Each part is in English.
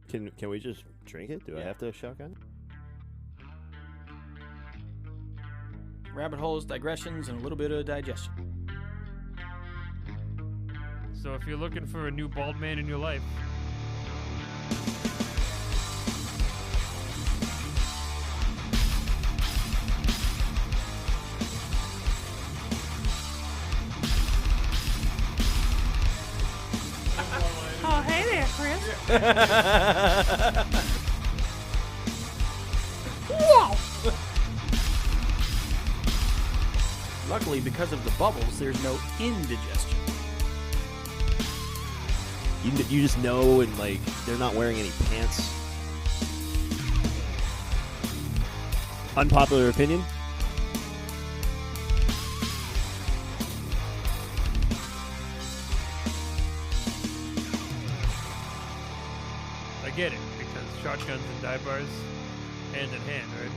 Can we just drink it? Do I have to shotgun? Rabbit holes, digressions, and a little bit of digestion. So if you're looking for a new bald man in your life, Oh, hey there, Chris. Whoa! Luckily, because of the bubbles, there's no indigestion. You just know, and like they're not wearing any pants. Unpopular opinion. I get it, because shotguns and dive bars, hand in hand, right?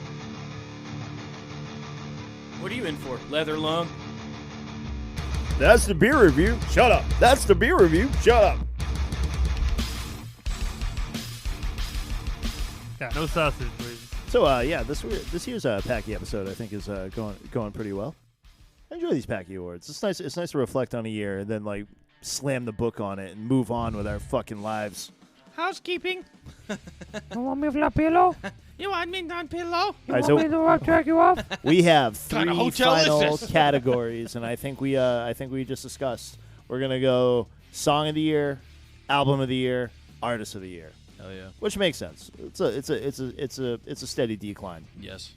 What are you in for? Leather lung? That's the beer review. Shut up. That's the beer review. Shut up. Yeah, no sausage, please. So yeah, this year's Packie episode I think is going pretty well. I enjoy these Packie Awards. It's nice. It's nice to reflect on a year and then like slam the book on it and move on with our fucking lives. Housekeeping. You want me for a pillow? You want me on pillow? You All right, want me to track you off? We have Kinda three hotel is final this? categories, and I think we just discussed. We're gonna go song of the year, album of the year, artist of the year. Hell yeah. Which makes sense. It's a steady decline. Yes.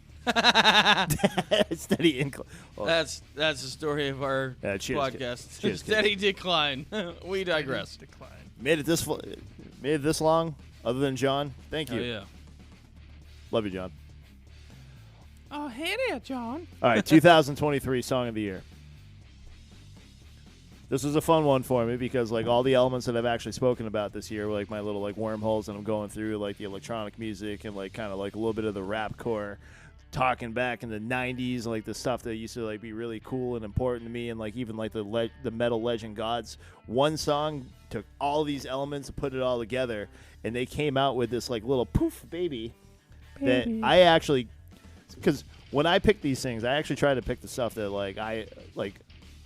Steady incline. Well, That's the story of our cheers, podcast. Cheers, Steady decline. We digress. Decline. made it this long. Other than John, thank you. Oh yeah. Love you, John. Oh, hey there, John. All right, 2023 song of the year. This was a fun one for me because like all the elements that I've actually spoken about this year were like my little like wormholes, and I'm going through like the electronic music and like kind of like a little bit of the rap core, talking back in the 90s, like the stuff that used to like be really cool and important to me, and like even like the metal legend gods. One song took all these elements and put it all together, and they came out with this like little poof baby. That I actually, because when I pick these things, I actually try to pick the stuff that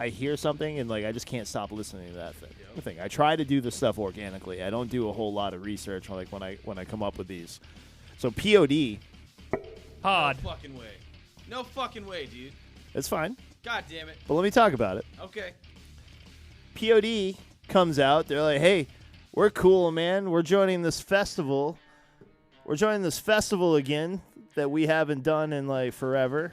I hear something and like I just can't stop listening to that thing. I try to do the stuff organically. I don't do a whole lot of research like when I come up with these. So POD, Pod. No fucking way. No fucking way, dude. it's fine, God damn it. but let me talk about it. Okay. POD comes out. They're like, hey, we're cool, man. We're joining this festival. We're joining this festival again that we haven't done in like forever.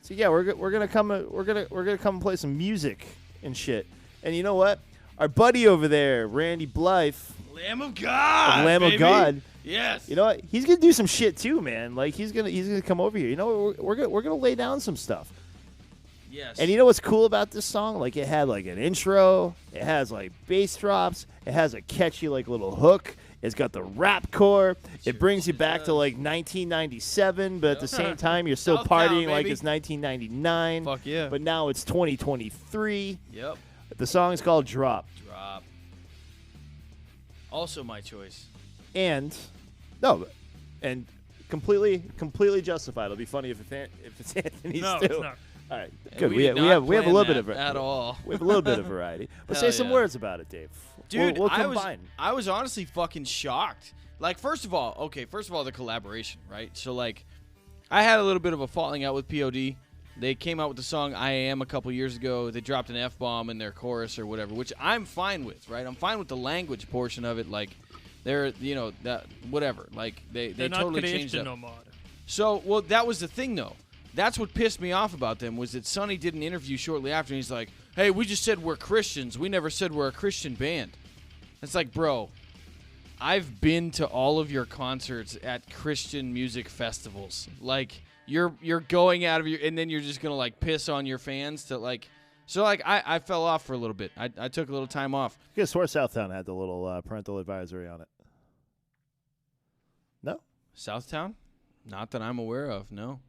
So yeah, we're gonna come and play some music and shit. And you know what? Our buddy over there, Randy Blythe, Lamb of God. Lamb baby. of God. Yes. You know what? He's gonna do some shit too, man. Like he's gonna come over here. You know, we're gonna lay down some stuff. Yes. And you know what's cool about this song? Like it had like an intro, it has like bass drops, it has a catchy like little hook. It's got the rap core. It brings you back to like 1997, but at the same time you're still Southtown, partying like baby. it's 1999. Fuck yeah. But now it's 2023. Yep. The song is called Drop. Drop. Also my choice. And completely justified. It'll be funny if it's Anthony's No, too. it's not. All right, good. We We did have not a little plan bit of that at all. We have a little bit of variety. But Hell say some yeah. words about it, Dave. Dude, we'll I combine. was honestly fucking shocked. Like, first of all, the collaboration, right? So, like, I had a little bit of a falling out with POD. They came out with the song I Am a couple years ago. They dropped an F-bomb in their chorus or whatever, which I'm fine with, right? I'm fine with the language portion of it. Like, they're, that whatever. Like, they They're not totally changed Christian it. no more. So, well, that was the thing, though. That's what pissed me off about them was that Sonny did an interview shortly after, and he's like, hey, we just said we're Christians. We never said we're a Christian band. It's like, bro, I've been to all of your concerts at Christian music festivals. Like, you're going out of your, and then you're just going to, like, piss on your fans to, like, so, like, I fell off for a little bit. I took a little time off. I guess Horse Southtown had the little parental advisory on it. No? Southtown? Not that I'm aware of, no.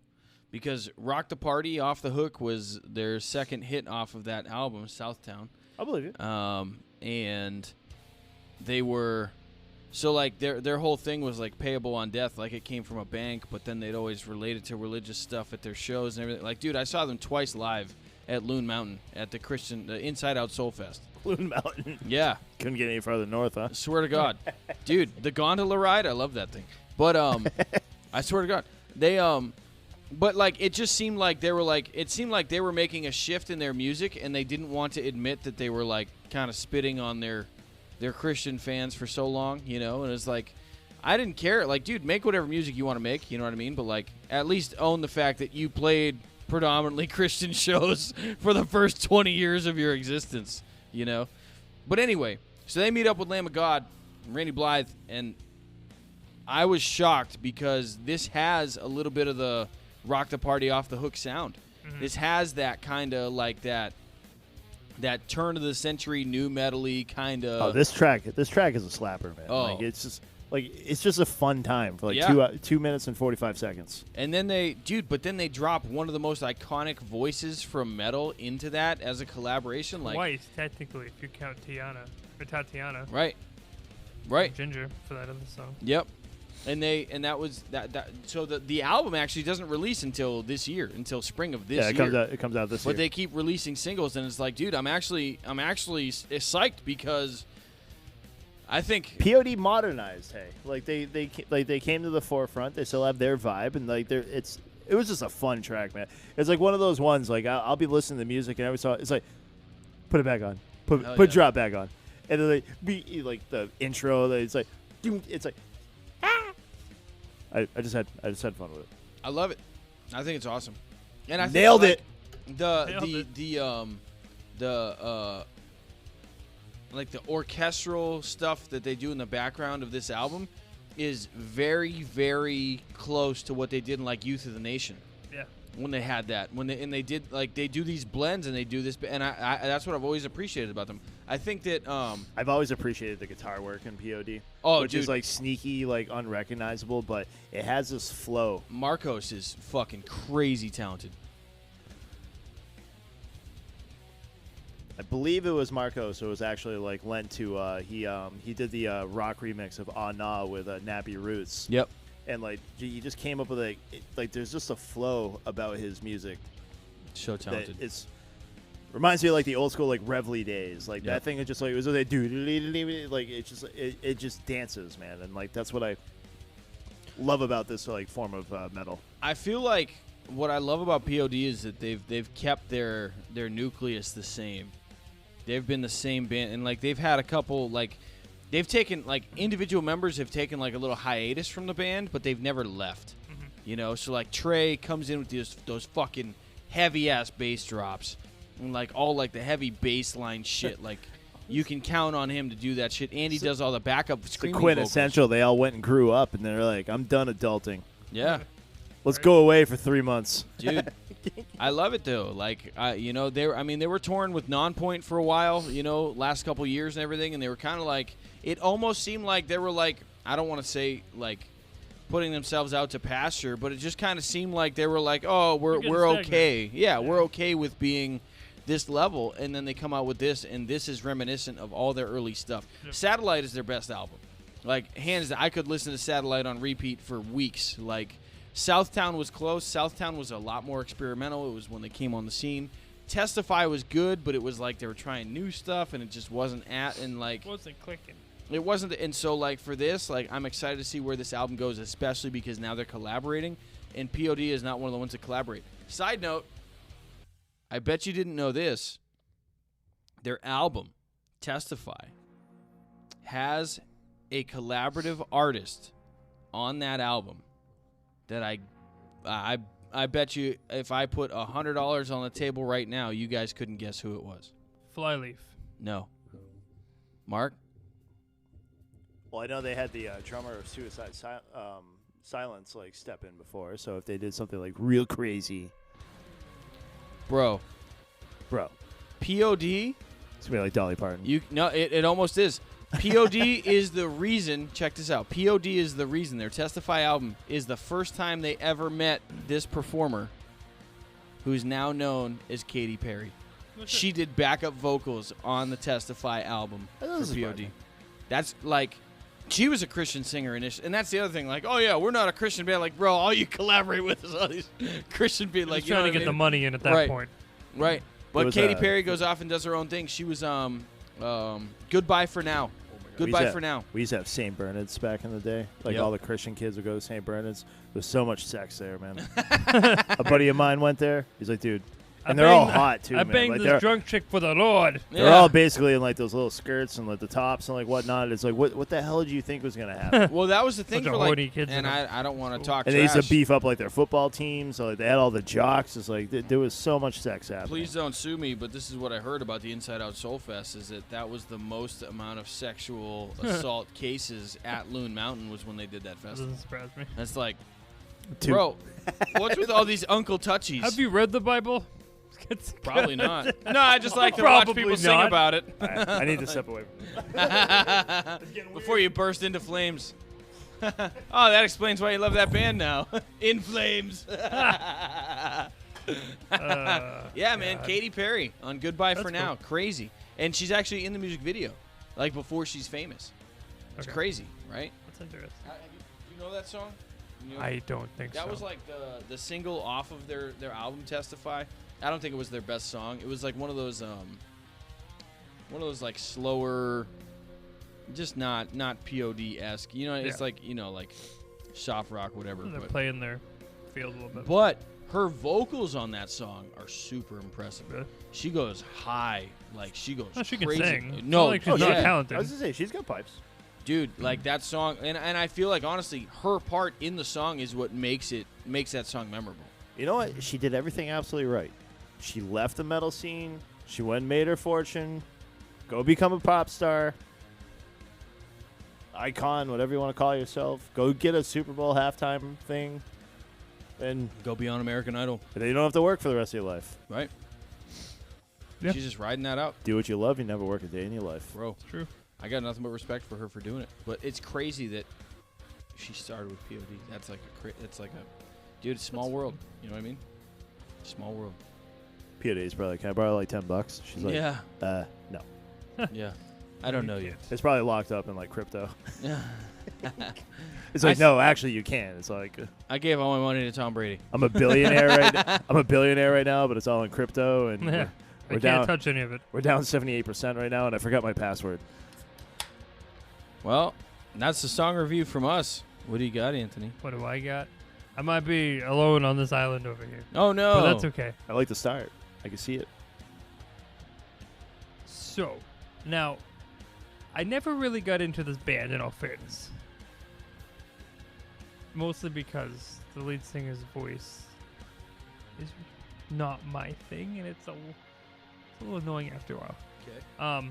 Because Rock the Party, Off the Hook was their second hit off of that album, Southtown. I believe you. And they were So like their whole thing was like payable on death, like it came from a bank, but then they'd always relate it to religious stuff at their shows and everything. Like, dude, I saw them twice live at Loon Mountain at the Inside Out Soul Fest. Loon Mountain. Yeah. Couldn't get any farther north, huh? Swear to God. Dude, the gondola ride, I love that thing. But I swear to God. They but like it just seemed like they were making a shift in their music, and they didn't want to admit that they were like kind of spitting on their Christian fans for so long, you know. And it's like, I didn't care. Like, dude, make whatever music you want to make, you know what I mean? But like, at least own the fact that you played predominantly Christian shows for the first 20 years of your existence, you know. But anyway, so they meet up with Lamb of God, Randy Blythe, and I was shocked because this has a little bit of the rock the party off the hook sound. Mm-hmm. This has that kind of like that turn of the century new metal-y kind of. Oh, this track is a slapper, man. Oh. Like it's just a fun time for like 2 minutes and 45 seconds. And then they drop one of the most iconic voices from metal into that as a collaboration. Like twice, technically, if you count Tatiana. Right. Ginger for that other song. Yep. And that was that. So the album actually doesn't release until this year, until spring of this year. Yeah, it comes out this year. But they keep releasing singles, and it's like, dude, I'm actually psyched because I think POD modernized. Hey, like they came to the forefront. They still have their vibe, and like it was just a fun track, man. It's like one of those ones. Like I'll be listening to music, and every song it's like, put it back on, put drop back on, and then like the intro. It's like. I just had fun with it. I love it. I think it's awesome. And I think nailed it. The orchestral stuff that they do in the background of this album is very, very close to what they did in like Youth of the Nation. Yeah. When they had that, they did like they do these blends and they do this, and I that's what I've always appreciated about them. I think that I've always appreciated the guitar work in POD. Oh, which is like sneaky, like unrecognizable, but it has this flow. Marcos is fucking crazy talented. I believe it was Marcos who was actually like lent to. He did the rock remix of Ah Nah with Nappy Roots. Yep. And like he just came up with like there's just a flow about his music. So talented. It's reminds me of like the old school like Reveille days. Like Yep. that thing is just like it was they do like it just dances, man. And like that's what I love about this like form of metal. I feel like what I love about POD is that they've kept their nucleus the same. They've been the same band, and like they've had a couple like. They've taken, like, individual members have taken, like, a little hiatus from the band, but they've never left. Mm-hmm. You know? So, like, Trey comes in with those fucking heavy-ass bass drops and, like, all, like, the heavy bass line shit. Like, you can count on him to do that shit. Andy does all the backup screaming quintessential. vocals. They all went and grew up, and they're like, I'm done adulting. Yeah. Let's go away for 3 months. Dude, I love it, though. Like, you know, they were touring with Nonpoint for a while, you know, last couple years and everything, and they were kind of like, it almost seemed like they were like, I don't want to say like putting themselves out to pasture, but it just kind of seemed like they were like, oh, we're okay. Yeah, we're okay with being this level, and then they come out with this, and this is reminiscent of all their early stuff. Yep. Satellite is their best album. Like, hands down, I could listen to Satellite on repeat for weeks. Like, Southtown was close. Southtown was a lot more experimental. It was when they came on the scene. Testify was good, but it was like they were trying new stuff, and it just wasn't it wasn't clicking. It wasn't, and so like for this, like I'm excited to see where this album goes, especially because now they're collaborating, and POD is not one of the ones that collaborate. Side note, I bet you didn't know this. Their album, Testify, has a collaborative artist on that album that I bet you if I put $100 on the table right now, you guys couldn't guess who it was. Flyleaf. No. Mark? Well, I know they had the drummer of Suicide Silence like step in before, so if they did something like real crazy, bro, POD, it's gonna be like Dolly Parton. It almost is. POD is the reason. Check this out. POD is the reason their Testify album is the first time they ever met this performer, who's now known as Katy Perry. She did backup vocals on the Testify album for POD. That's like She was a Christian singer initially, and that's the other thing. Like, oh yeah, we're not a Christian band. Like, bro, all you collaborate with is all these Christian people. Like, Just trying to get the money in at that Right. point. Right. But was, Katy Perry goes off and does her own thing. She was Goodbye for Now. Goodbye for Now. We used to have St. Bernard's back in the day. Like Yep. all the Christian kids would go to St. Bernard's. There's so much sex there, man. A buddy of mine went there. He's like, dude. And they're all hot, too, I man. banged Like, this drunk chick for the Lord. they're all basically in, like, those little skirts and, like, the tops and, like, whatnot. It's like, what the hell did you think was going to happen? Well, that was the thing Bunch for of like, horny kids and in I don't want to talk And they used to trash. beef up, like, their football team. So, like, they had all the jocks. It's like, there was so much sex happening. Please don't sue me, but this is what I heard about the Inside Out Soul Fest is that was the most amount of sexual assault cases at Loon Mountain was when they did that festival. Doesn't surprise me. That's like, Two- bro, what's with all these Uncle Touchies? Have you read the Bible? Probably not. No, I just like to watch Probably people sing not. about it All right, I need to step away from before you burst into flames. Oh, that explains why you love that band now. In Flames. Yeah, man. Katy Perry on Goodbye for That's Now. Crazy. And she's actually in the music video, like before she's famous. It's Okay. crazy, right? That's interesting. You know that song? You know- I don't think that so. was like the single off of their album Testify. I don't think it was their best song. It was like one of those like slower, just not POD-esque. You know, it's Yeah. like, you know, like soft rock, whatever. They're But, playing their field a little bit. but her vocals on that song are super impressive. Really? She goes high, like she goes Oh, she can crazy. sing. It's No, not like she's Oh, not yeah. talented. I was going to say, she's got pipes. dude, like that song, and I feel like honestly, her part in the song is what makes that song memorable. You know what? She did everything absolutely right. She left the metal scene. She went and made her fortune. Go become a pop star. Icon, whatever you want to call yourself. Go get a Super Bowl halftime thing. And Go be on American Idol, then you don't have to work for the rest of your life. right? Yeah. She's just riding that out. Do what you love. You never work a day in your life. Bro, True. I got nothing but respect for her for doing it. But it's crazy that she started with POD. That's like dude, it's small world. You know what I mean? Small world. POD is probably, can I borrow like $10? She's like, Yeah. No. Yeah. I don't know you. It's probably locked up in like crypto. Yeah. It's like, no, actually you can. It's like, I gave all my money to Tom Brady. I'm a billionaire right now, but it's all in crypto and Yeah. we're I down. can't touch any of it. We're down 78% right now, and I forgot my password. Well, that's the song review from us. What do you got, Anthony? What do I got? I might be alone on this island over here. Oh no. But that's okay. I like the start. I can see it. So, now, I never really got into this band, in all fairness. Mostly because the lead singer's voice is not my thing, and it's a little annoying after a while. Okay.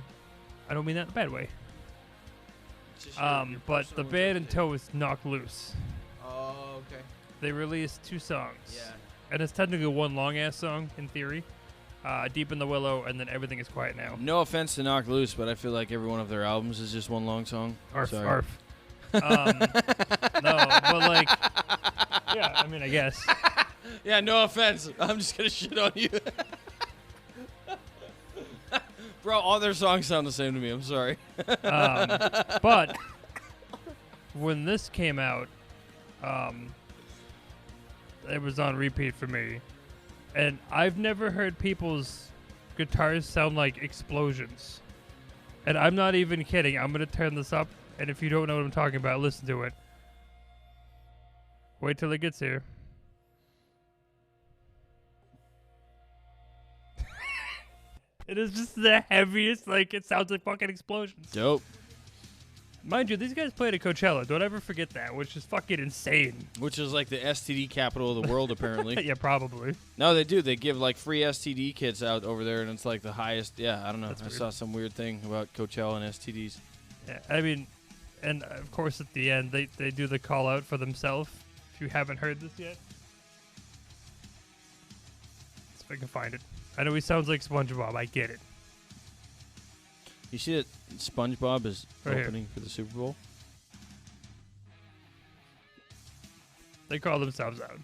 I don't mean that in a bad way. It's just your But the personal band in interpretation. tow is Knock Loose. Oh, okay. They released 2 songs. Yeah. And it's technically one long-ass song, in theory. Deep in the Willow, and then Everything is Quiet Now. No offense to Knock Loose, but I feel like every one of their albums is just one long song. Arf, Sorry. arf. No, but like, yeah, I mean, I guess. Yeah, no offense. I'm just gonna shit on you. Bro, all their songs sound the same to me. I'm sorry. But when this came out, it was on repeat for me. And I've never heard people's guitars sound like explosions. And I'm not even kidding. I'm going to turn this up. And if you don't know what I'm talking about, listen to it. Wait till it gets here. It is just the heaviest, like, it sounds like fucking explosions. Dope. Mind you, these guys played at Coachella. Don't ever forget that, which is fucking insane. Which is like the STD capital of the world, apparently. Yeah, probably. No, they do. They give like free STD kits out over there, and it's like the highest. Yeah, I don't know. That's I weird. saw some weird thing about Coachella and STDs. Yeah, I mean, and of course at the end, they do the call out for themselves. If you haven't heard this yet. Let's see if I can find it. I know he sounds like SpongeBob. I get it. You see that SpongeBob is Right here. opening for the Super Bowl? They call themselves out.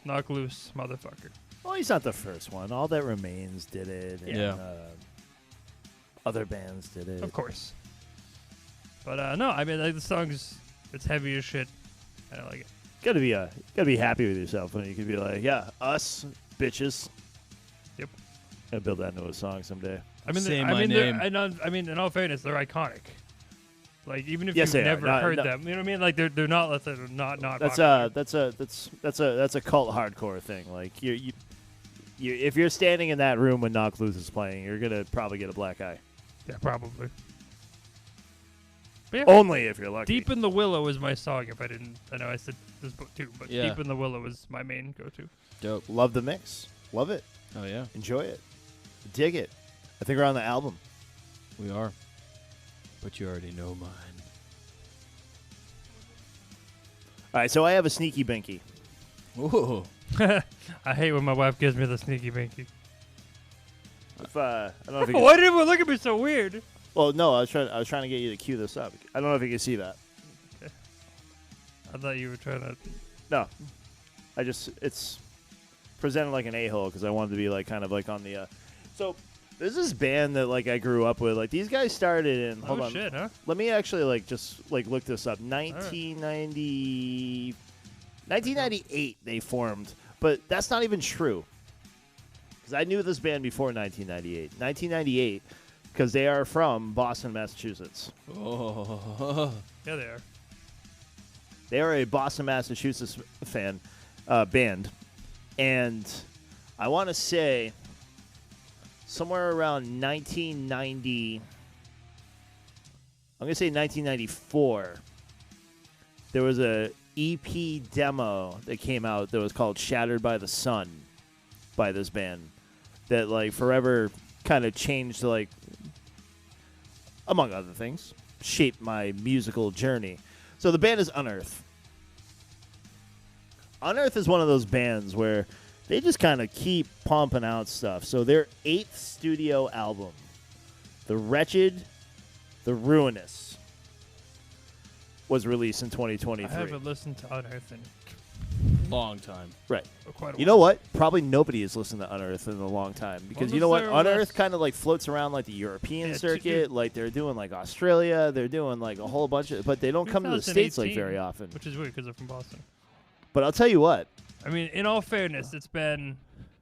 Knock loose, motherfucker. Well, he's not the first one. All That Remains did it. And, Yeah. other bands did it. Of course. But no, I mean, like the song's it's heavy as shit. I don't like it. Gotta be happy with yourself when you can be like, yeah, us bitches. Yep. Gotta build that into a song someday. I mean, Say I my mean, name. I mean, in all fairness, they're iconic. Like even if Yes, you've they are. never No, heard no. them, you know what I mean? Like they're not. Let's say they're not. That's popular. that's a cult hardcore thing. Like you if you're standing in that room when Knock Loose is playing, you're gonna probably get a black eye. Yeah, probably. But yeah, Only if you're lucky. Deep in the Willow is my song. If I didn't, I know I said this book too, but Yeah. Deep in the Willow is my main go-to. Dope. Love the mix. Love it. Oh yeah, Enjoy it. Dig it. I think we're on the album. we are. But you already know mine. All right, so I have a sneaky binky. Ooh. I hate when my wife gives me the sneaky binky. If, I don't know if you can, Why did everyone look at me so weird? well, no, I was trying to get you to cue this up. I don't know if you can see that. I thought you were trying to. No, it's presented like an a-hole because I wanted to be like kind of like on the. So there's this band that like I grew up with. Like these guys started in. Hold Oh on. shit, huh? Let me actually like just like look this up. 1998 they formed, but that's not even true. Because I knew this band before 1998. 1998, because they are from Boston, Massachusetts. Oh. Yeah, they are. They are a Boston, Massachusetts band, and I want to say somewhere around 1990. I'm gonna say 1994. There was a EP demo that came out that was called "Shattered by the Sun" by this band that like forever kind of changed, like among other things, shaped my musical journey. So the band is Unearth. Unearth is one of those bands where they just kind of keep pumping out stuff. So their 8th studio album, The Wretched, The Ruinous, was released in 2023. I haven't listened to Unearth in Long time. Right. quite a while. You know what? Probably nobody has listened to Unearth in a long time because When you know was what? their Unearth last- kind of like floats around like the European Yeah, circuit. Like they're doing like Australia. They're doing like a whole bunch of, but they don't come to the States like 2018, very often. Which is weird because they're from Boston. But I'll tell you what. I mean, in all fairness, it's been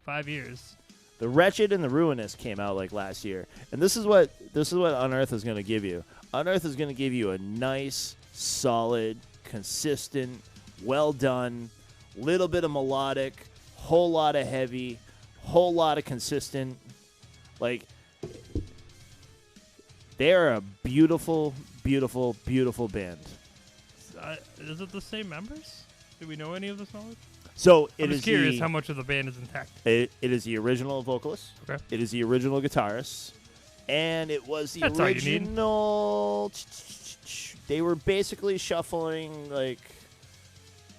5 years. The Wretched and the Ruinous came out like last year, and this is what Unearth is going to give you. Unearth is going to give you a nice, solid, consistent, well done, little bit of melodic, whole lot of heavy, whole lot of consistent. Like they are a beautiful, beautiful, beautiful band. Is it the same members? Do we know any of this knowledge? So I'm it just is curious the, how much of the band is intact. it is the original vocalist. Okay. It is the original guitarist, and it was the That's all you need. original. They were basically shuffling like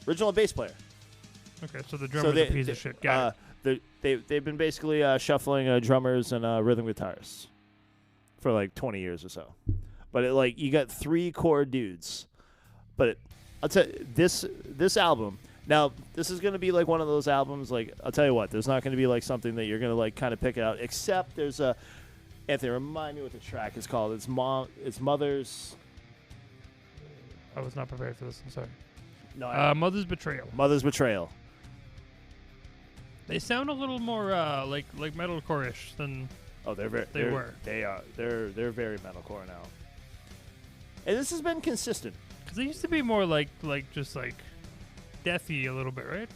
original bass player. Okay, so the drummer's a piece of shit. Got it. They've been basically shuffling drummers and rhythm guitarists for like 20 years or so. But it, like you got 3 core dudes. But I'll tell you, this album. Now this is gonna be like one of those albums. Like I'll tell you what, there's not gonna be like something that you're gonna like kind of pick out. Except there's a. Anthony, remind me what the track is called. It's Mother's. I was not prepared for this. I'm sorry. No, Mother's Betrayal. Mother's Betrayal. They sound a little more like metalcore-ish than. Oh, They were. They are. They're very metalcore now. And this has been consistent. Because they used to be more like just like deathy a little bit, right?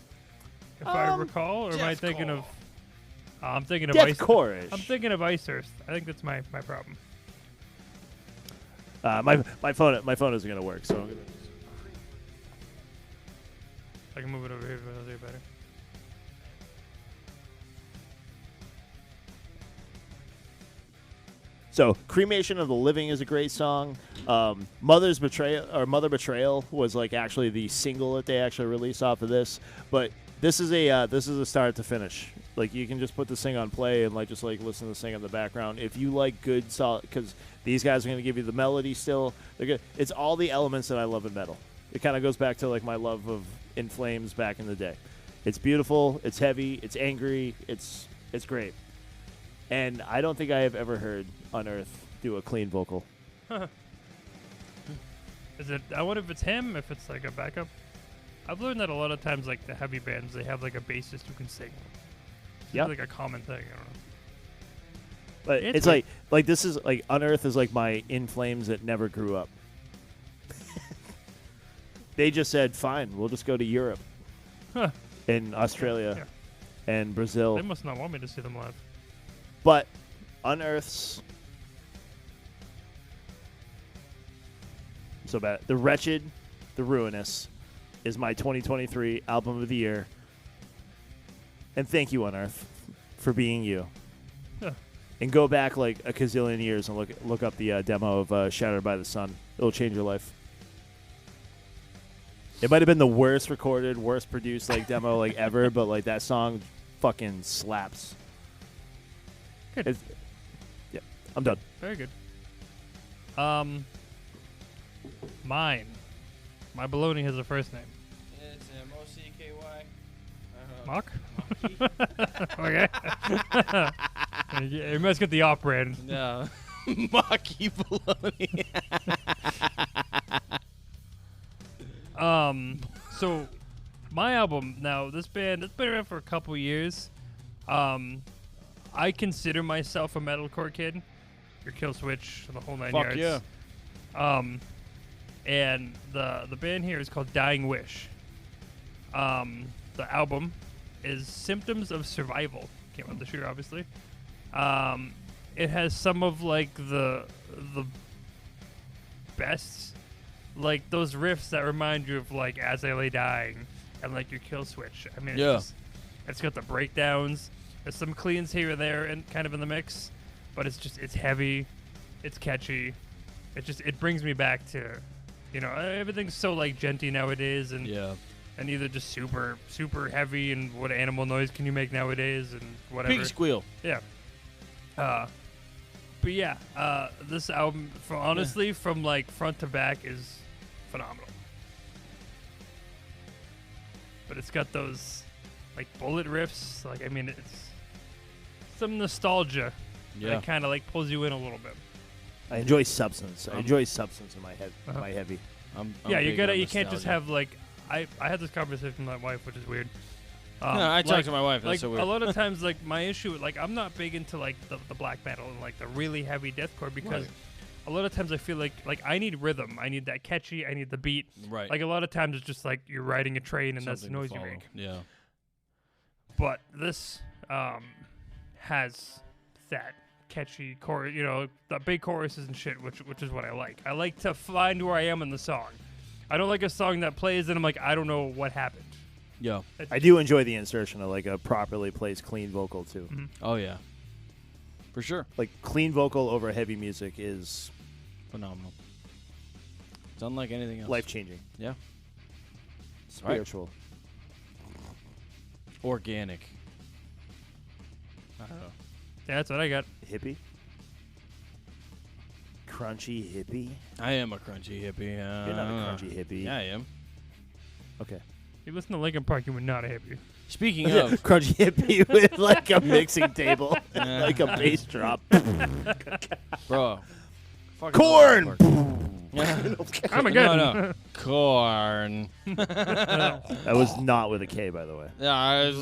If I recall, or am I thinking of? I'm thinking of Ice. Deathcore-ish. I'm thinking of Ice Earth. I think that's my problem. My phone isn't gonna work, so I'm gonna. I can move it over here if it'll do better. So, Cremation of the Living is a great song. Mother Betrayal was like actually the single that they actually released off of this. But this is a start to finish. Like you can just put this thing on play and like just like listen to this thing in the background. If you like good solid, because these guys are going to give you the melody still. They're good. It's all the elements that I love in metal. It kind of goes back to like my love of In Flames back in the day. It's beautiful. It's heavy. It's angry. It's great. And I don't think I have ever heard Unearth do a clean vocal. Is it? I wonder if it's him. If it's like a backup. I've learned that a lot of times, like the heavy bands, they have like a bassist who can sing. Yeah. It's like a common thing. I don't know. But It's it's like this is like Unearth is like my In Flames that never grew up. They just said, "Fine, we'll just go to Europe Huh. and Australia and Brazil." They must not want me to see them live. But Unearth's so bad. The Wretched, The Ruinous is my 2023 album of the year. And thank you, Unearth, for being you. Huh. And go back like a gazillion years and look up the demo of Shattered by the Sun. It'll change your life. It might have been the worst recorded, worst produced like demo like ever, but like that song fucking slaps. Good. Yeah, I'm done. Very good. Mine. My baloney has a first name. It's M-O-C-K-Y. Mock? Okay. You must get the off brand. No. Mocky baloney. So my album now, this band, it's been around for a couple years. I consider myself a metalcore kid. Your Kill Switch, the whole nine Fuck yards. yeah. And the band here is called Dying Wish. The album is Symptoms of Survival. Came out this year, obviously. It has some of like the best, like those riffs that remind you of like As I Lay Dying and like your Kill Switch. I mean, Yeah. it's got the breakdowns. There's some cleans here or there and kind of in the mix, but it's heavy, it's catchy. It brings me back to, everything's so like genty nowadays and Yeah. and either just super super heavy and what animal noise can you make nowadays and whatever. Pig squeal. Yeah. But yeah, this album, honestly, from like front to back, is phenomenal. But it's got those like bullet riffs. Like, I mean, it's some nostalgia Yeah. that kind of like pulls you in a little bit. I enjoy substance. I enjoy substance in my head. Uh-huh. My heavy. I'm Yeah, big on you can't just nostalgia. have like I had this conversation with my wife, which is weird. No, I talked to my wife. That's Like so weird. a lot of times, like my issue, like I'm not big into like the black metal and like the really heavy deathcore because Right. a lot of times I feel like I need rhythm, I need that catchy, I need the beat. Right. Like a lot of times it's just like you're riding a train and that's the Something to noise you follow. make. Yeah. But this has that catchy chorus, the big choruses and shit, which is what I like. I like to find where I am in the song. I don't like a song that plays and I'm like, I don't know what happened. Yeah. I do enjoy the insertion of like a properly placed clean vocal too. Mm-hmm. Oh yeah. For sure. Like clean vocal over heavy music is Phenomenal. It's unlike anything else. life changing, Yeah. spiritual. Organic. I don't know. Yeah, that's what I got. Hippie, crunchy hippie. I am a crunchy hippie. You're not a crunchy hippie. Yeah, I am. Okay. You listen to Linkin Park, you would not have you. Speaking of, Crunchy hippie with like a mixing table, like a bass drop. bro. fucking Corn! love Linkin Park. I'm No, again. no. Corn. That was not with a K, by the way. Yeah, If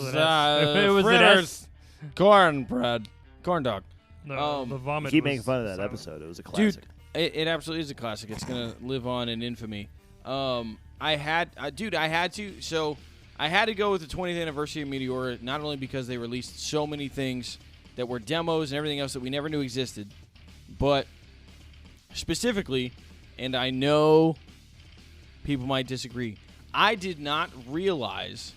it was an fritters. Cornbread. Corn dog. No, the vomit. Keep was making fun of that silent. episode. It was a classic. It absolutely is a classic. It's gonna live on in infamy. I had to. So I had to go with the 20th anniversary of Meteora, not only because they released so many things that were demos and everything else that we never knew existed, but specifically, and I know people might disagree, I did not realize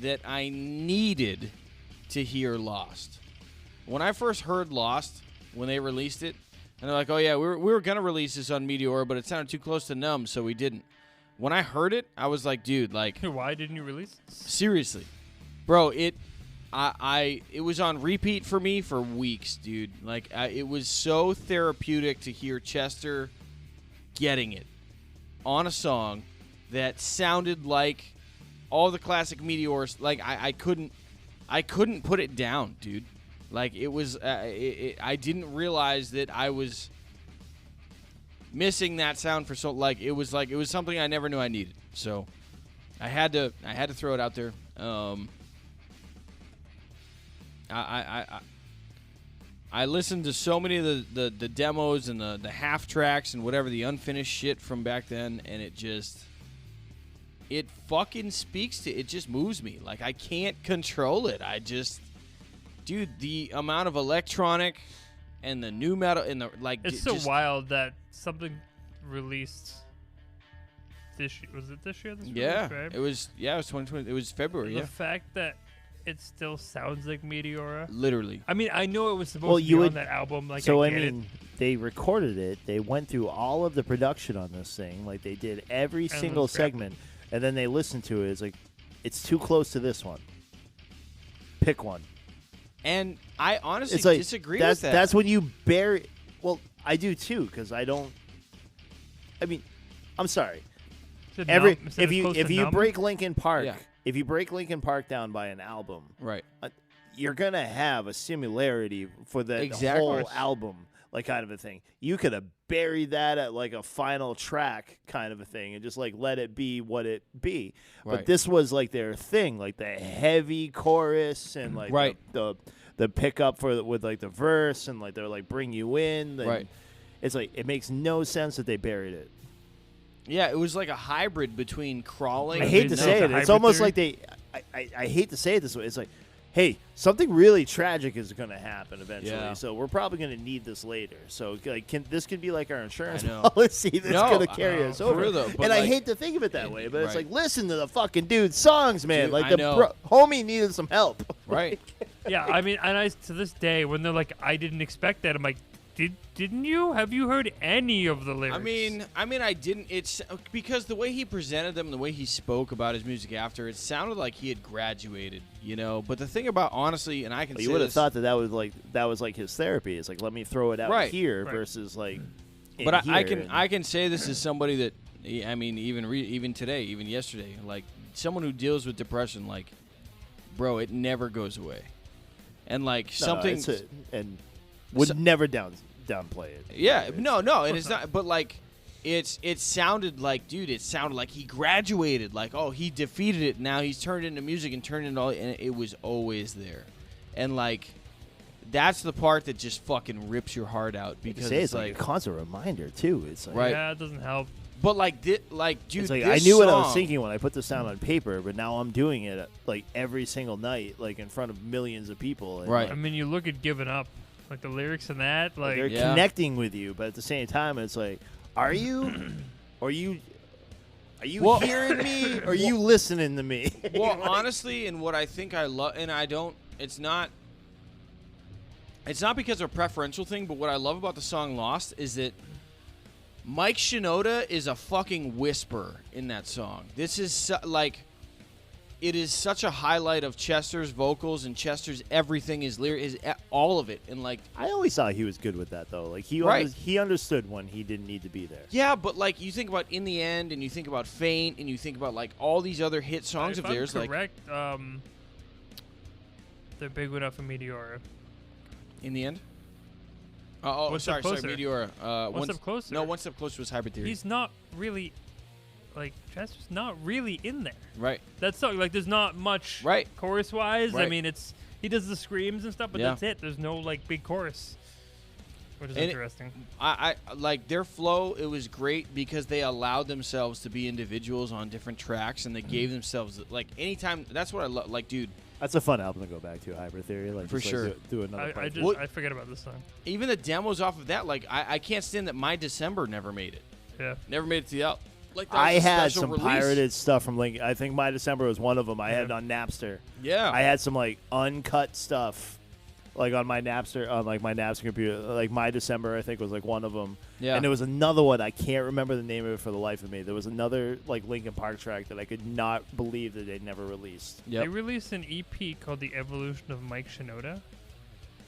that I needed to hear Lost. When I first heard Lost, when they released it, and they're like, oh yeah, we were going to release this on Meteora, but it sounded too close to Numb, so we didn't. When I heard it, I was like, dude, like, Why didn't you release it? seriously. Bro, it was on repeat for me for weeks, dude. Like, it was so therapeutic to hear Chester getting it on a song that sounded like all the classic Meteors. Like, I couldn't put it down, dude. Like, it was, I didn't realize that I was missing that sound for so it was something I never knew I needed. So I had to throw it out there. I listened to so many of the demos and the half tracks and whatever, the unfinished shit from back then, and it fucking speaks to, it just moves me. Like, I can't control it. Dude, the amount of electronic and the new metal and the, like, It's so wild that something released this year. Was it this year? Yeah, right? it was 2020. It was February, The yeah. fact that it still sounds like Meteora. Literally. I mean, I know it was supposed to be on that album. Like, so I get it. they recorded it. They went through all of the production on this thing. Like, they did every single segment, and then they listened to it. It's like, it's too close to this one. Pick one. And I honestly disagree with that. That's when you bury. Well, I do too, because I don't. I mean, I'm sorry. If you break Linkin Park, if you break Linkin Park down by an album, right, you're gonna have a similarity for the whole album, like, kind of a thing. You could have buried that at like a final track kind of a thing, and just like let it be what it be. Right. But this was like their thing, like the heavy chorus and like the pickup with like the verse, and like they're like bring you in. Right. It's like it makes no sense that they buried it. Yeah, it was like a hybrid between crawling. I hate to say it. It's almost like they. I hate to say it this way. It's like, hey, something really tragic is going to happen eventually. So we're probably going to need this later. So like, this could be like our insurance policy that's going to carry us over. And I hate to think of it that way, but it's like, listen to the fucking dude's songs, man. Dude, like homie needed some help. Right. Yeah, I mean, and to this day, when they're like, I didn't expect that, I'm like, didn't you? Have you heard any of the lyrics? I mean, I didn't. It's because the way he presented them, the way he spoke about his music after, it sounded like he had graduated, you know. But the thing about, honestly, and I can say you would have thought that was like his therapy. It's like, let me throw it out here versus like. But I can say this is somebody that, I mean, even today, even yesterday, like someone who deals with depression, like, bro, it never goes away, and like something never downplay it. Yeah, no, and it's not. But like, it sounded like, dude, it sounded like he graduated. Like, oh, he defeated it. Now he's turned into music and turned into all, and it was always there. And like, that's the part that just fucking rips your heart out because it's like a constant reminder too. It's like, yeah, it doesn't help. But like, dude, it's like, I knew what I was thinking when I put this down on paper, but now I'm doing it like every single night, like in front of millions of people. And, right. I mean, you look at "Giving Up." Like the lyrics in that, like they're connecting with you, but at the same time, it's like, are you hearing me? Or are you listening to me? Well, like, honestly, and what I think I love, and I don't, it's not because of a preferential thing, but what I love about the song "Lost" is that Mike Shinoda is a fucking whisper in that song. This is it is such a highlight of Chester's vocals, and Chester's everything is all of it. And like, I always thought he was good with that though. Like he understood when he didn't need to be there. Yeah, but like you think about "In the End," and you think about "Faint," and you think about like all these other hit songs of theirs. Correct. They're big enough for Meteora. "In the End." Sorry, Meteora. One Step Closer. No, "One Step Closer" was Hybrid Theory. He's not really. Like, Chester's not really in there. Right. That song, like, there's not much chorus-wise. Right. I mean, he does the screams and stuff, but that's it. There's no, like, big chorus, which is interesting. I like their flow. It was great because they allowed themselves to be individuals on different tracks, and they gave themselves, like, anytime. That's what I love. Like, dude. That's a fun album to go back to, Hybrid Theory. Like, for sure. Do another part. I forget about this song. Even the demos off of that, like, I can't stand that My December never made it. Yeah. Never made it to the album. Like I had some pirated stuff from Linkin. I think My December was one of them. I had it on Napster. Yeah. I had some like uncut stuff, like on my Napster, computer. Like My December, I think was like one of them. Yeah. And there was another one. I can't remember the name of it for the life of me. There was another like Linkin Park track that I could not believe that they never released. Yep. They released an EP called "The Evolution of Mike Shinoda,"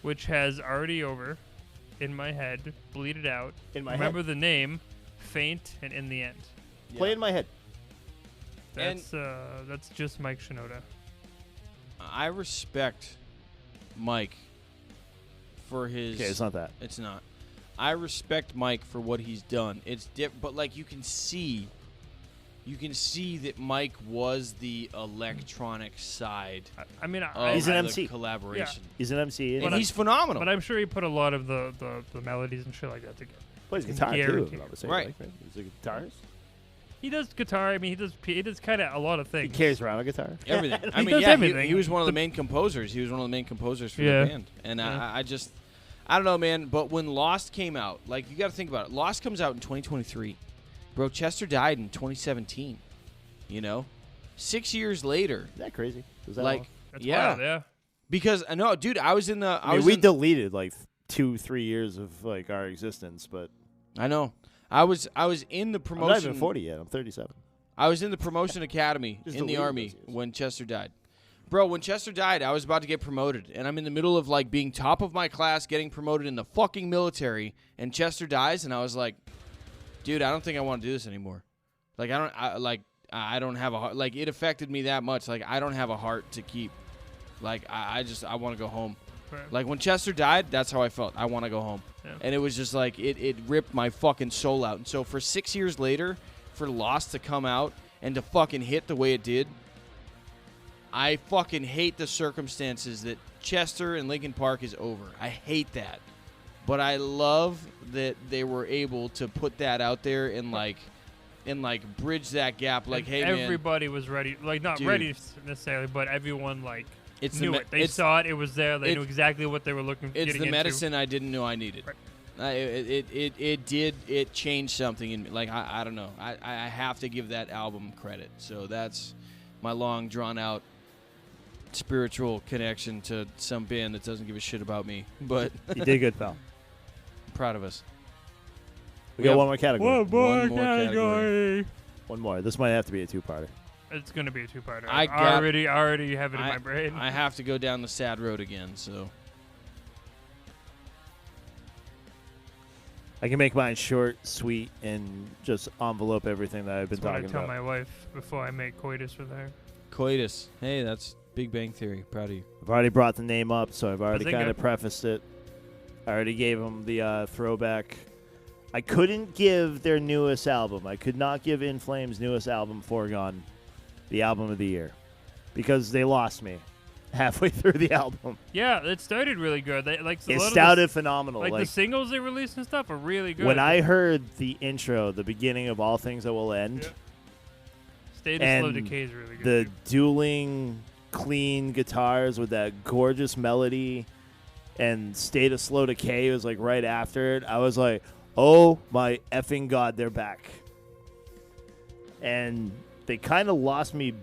which has already over in my head, bleeded out. Remember the name, "Faint," and "In the End." Yeah. Play in my head. That's just Mike Shinoda. I respect Mike for his. Okay, it's not that. It's not. I respect Mike for what he's done. It's but like you can see that Mike was the electronic side I mean, of He's an the MC. collaboration. He's an MC. And he's phenomenal. but I'm sure he put a lot of the melodies and shit like that together. plays guitar too. Guarantee. if I'm not Right. mistaken, He's a guitarist. He does guitar. I mean, he does kind of a lot of He things. carries around a guitar. Everything. I He mean, does yeah, everything. he was one of the main composers. He was one of the main composers for Yeah. the band. And Yeah. I don't know, man. But when Lost came out, like, you got to think about it. Lost comes out in 2023. Bro, Chester died in 2017. You know? 6 years later. Is that crazy? Is that Like, long? That's yeah. wild, yeah. Because, no, dude, I was in the. I mean, we deleted like 2-3 years of like our existence, but I know. I was in the I'm promotion. not even 40 yet. I'm 37. I was in the promotion academy Just in the deleted Army those years. when Chester died. Bro, when Chester died, I was about to get promoted, and I'm in the middle of, like, being top of my class, getting promoted in the fucking military, and Chester dies, and I was like, dude, I don't think I want to do this anymore. Like, I don't have a heart. Like, it affected me that much. Like, I don't have a heart to keep. Like, I want to go home. Right. Like, when Chester died, that's how I felt. I want to go home. Yeah. And it was just like, it ripped my fucking soul out. And so for 6 years later, for Lost to come out and to fucking hit the way it did, I fucking hate the circumstances that Chester and Linkin Park is over. I hate that. But I love that they were able to put that out there and bridge that gap. Like, And hey, man. everybody was ready. Like, not Dude. ready necessarily, but everyone, like, It's knew it. They saw it. It was there. They knew exactly what they were looking for. It's the medicine I didn't know I needed. Right. It changed something in me. Like, I don't know. I have to give that album credit. So that's my long drawn out spiritual connection to some band that doesn't give a shit about me. But You did good, pal. I'm proud of us. We got have one more category. One more category. One more. This might have to be a two-parter. It's gonna be a two-parter. I I already have it in my brain. I have to go down the sad road again. So I can make mine short, sweet, and just envelope everything that I've been That's what I talking tell about. my wife before I make coitus with her. coitus. Hey, that's Big Bang Theory. Proud of you. I've already brought the name up, so I've already Bazinga. kind of prefaced it. I already gave them the throwback. I couldn't give their newest album. I could not give In Flames' newest album, Foregone, the album of the year, because they lost me halfway through the album. Yeah, it started really good. They like a It lot of started phenomenal. the singles they released and stuff are really good. when I heard the intro, the beginning of All Things That Will End, Yeah. State of Slow and Decay is really good. the too. dueling, clean guitars with that gorgeous melody, and State of Slow Decay was like right after it. I was like, oh my effing God, they're back. And they kind of lost me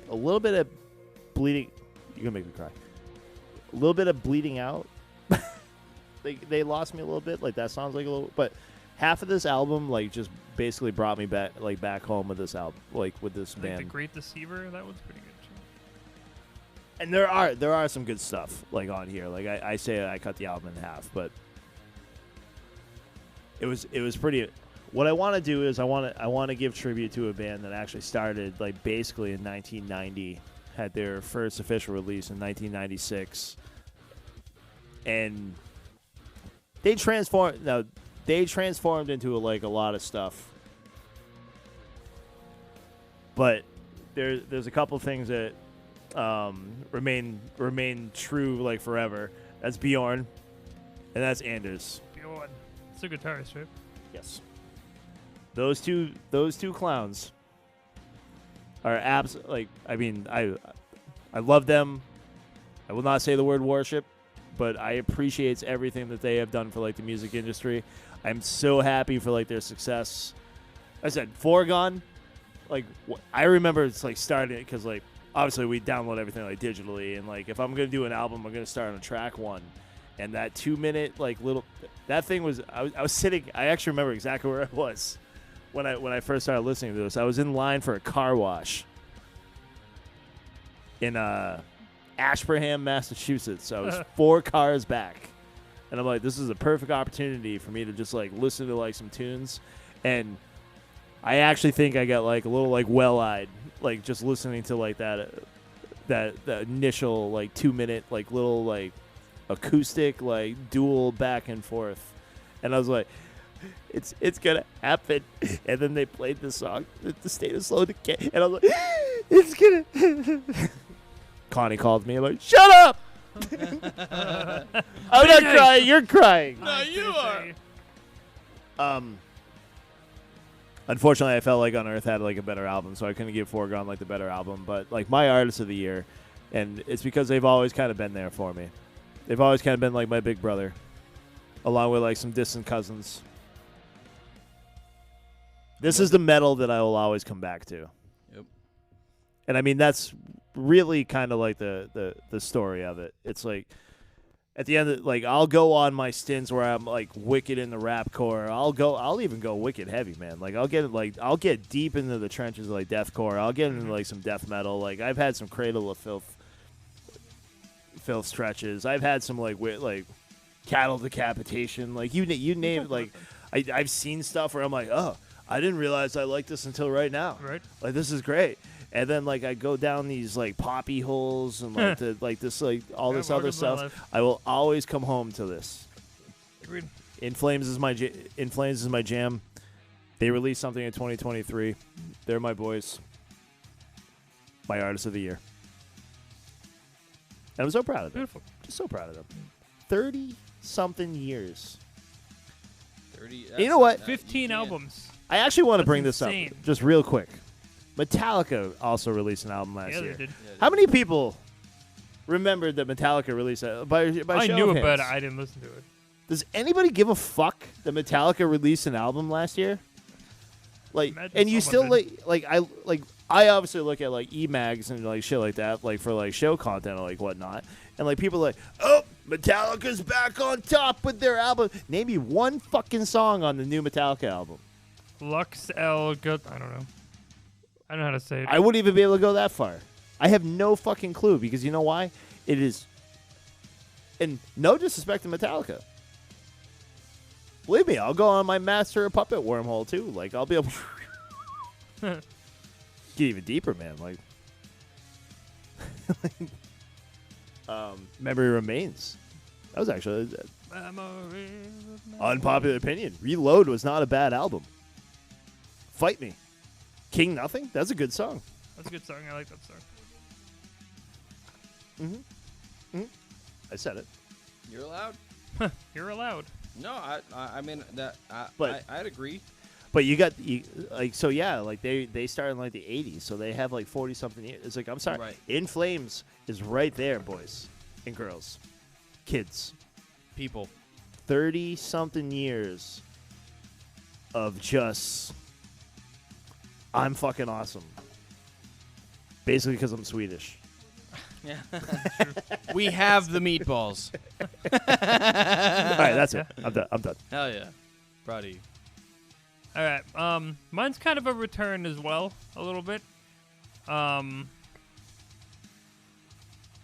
a little bit of bleeding. You're going to make me cry. A little bit of bleeding out. They lost me a little bit. Like, that sounds like a little, but half of this album, like, just basically brought me back home with this album, like with this I think band. The Great Deceiver, that one's pretty good too. And there are some good stuff like on here. Like I say, I cut the album in half, but it was pretty. What I want to do is I want to give tribute to a band that actually started like basically in 1990, had their first official release in 1996, and they transformed. Now they transformed into like a lot of stuff, but there's a couple things that remain true like forever. That's Bjorn, and that's Anders. Bjorn. It's a guitarist, right? Yes. Those two clowns are I mean, I love them. I will not say the word worship, but I appreciate everything that they have done for like the music industry. I'm so happy for like their success. I said Foregone, like I remember it's like starting because like obviously we download everything like digitally, and like if I'm gonna do an album, I'm gonna start on track 1. And that 2-minute like little that thing was I was sitting. I actually remember exactly where I was when I first started listening to this. I was in line for a car wash in Ashburnham, Massachusetts. I was 4 cars back, and I'm like, this is a perfect opportunity for me to just like listen to like some tunes. And I actually think I got like a little like well-eyed, like just listening to like that initial like 2-minute like little like acoustic like dual back and forth. And I was like, it's gonna happen. And then they played the song, the State of Slow Decay, and I was like, it's gonna. Connie called me like, shut up. I'm not crying. You're crying. No, you are. Unfortunately, I felt like Unearth had like a better album, so I couldn't give Foregone like the better album. But like my artist of the year, and it's because they've always kind of been there for me. They've always kind of been like my big brother, along with like some distant cousins. This is the metal that I will always come back to. Yep. And I mean that's really kind of like the story of it. It's like at the end, like I'll go on my stints where I'm like wicked in the rap core. I'll even go wicked heavy, man. Like I'll get deep into the trenches of like deathcore. I'll get into like some death metal. Like I've had some Cradle of Filth stretches. I've had some like cattle decapitation. Like you name it. Like I've seen stuff where I'm like, oh, I didn't realize I liked this until right now. Right. Like this is great. And then like I go down these like poppy holes and like this all this other stuff. I will always come home to this. Agreed. In Flames is my jam. They released something in 2023. They're my boys. My artist of the year. And I'm so proud of them. Beautiful. Just so proud of them. 30-something years. 30. You know what? 15 albums. I actually want to That's bring this insane. up just real quick. Metallica also released an album last Yeah, year. they did. How many people remembered that Metallica released it? By I show knew of about it. hands? I didn't listen to it. Does anybody give a fuck that Metallica released an album last year? Like, Imagine and you still someone I obviously look at like e-mags and like shit like that, like for like show content or like whatnot, and like people are like, oh, Metallica's back on top with their album. Name me one fucking song on the new Metallica album. Lux El Good. I don't know. I don't know how to say it. I wouldn't even be able to go that far. I have no fucking clue because you know why? It is, and no disrespect to Metallica. Believe me, I'll go on my Master of Puppet wormhole too. Like I'll be able to get even deeper, man. Like, Memory Remains. That was actually unpopular opinion. Reload was not a bad album. Fight Me. King Nothing? That's a good song. That's a good song. I like that song. I said it. You're allowed. You're allowed. No, I mean that. But- I'd agree. But so yeah, like they started in like the 80s, so they have like 40 something years. It's like, I'm sorry. Right. In Flames is right there, boys and girls. Kids. People. 30 something years of just I'm fucking awesome. Basically because I'm Swedish. Yeah. We have the meatballs. All right, that's it. I'm done. Hell yeah. Proud of you. All right. Mine's kind of a return as well, a little bit.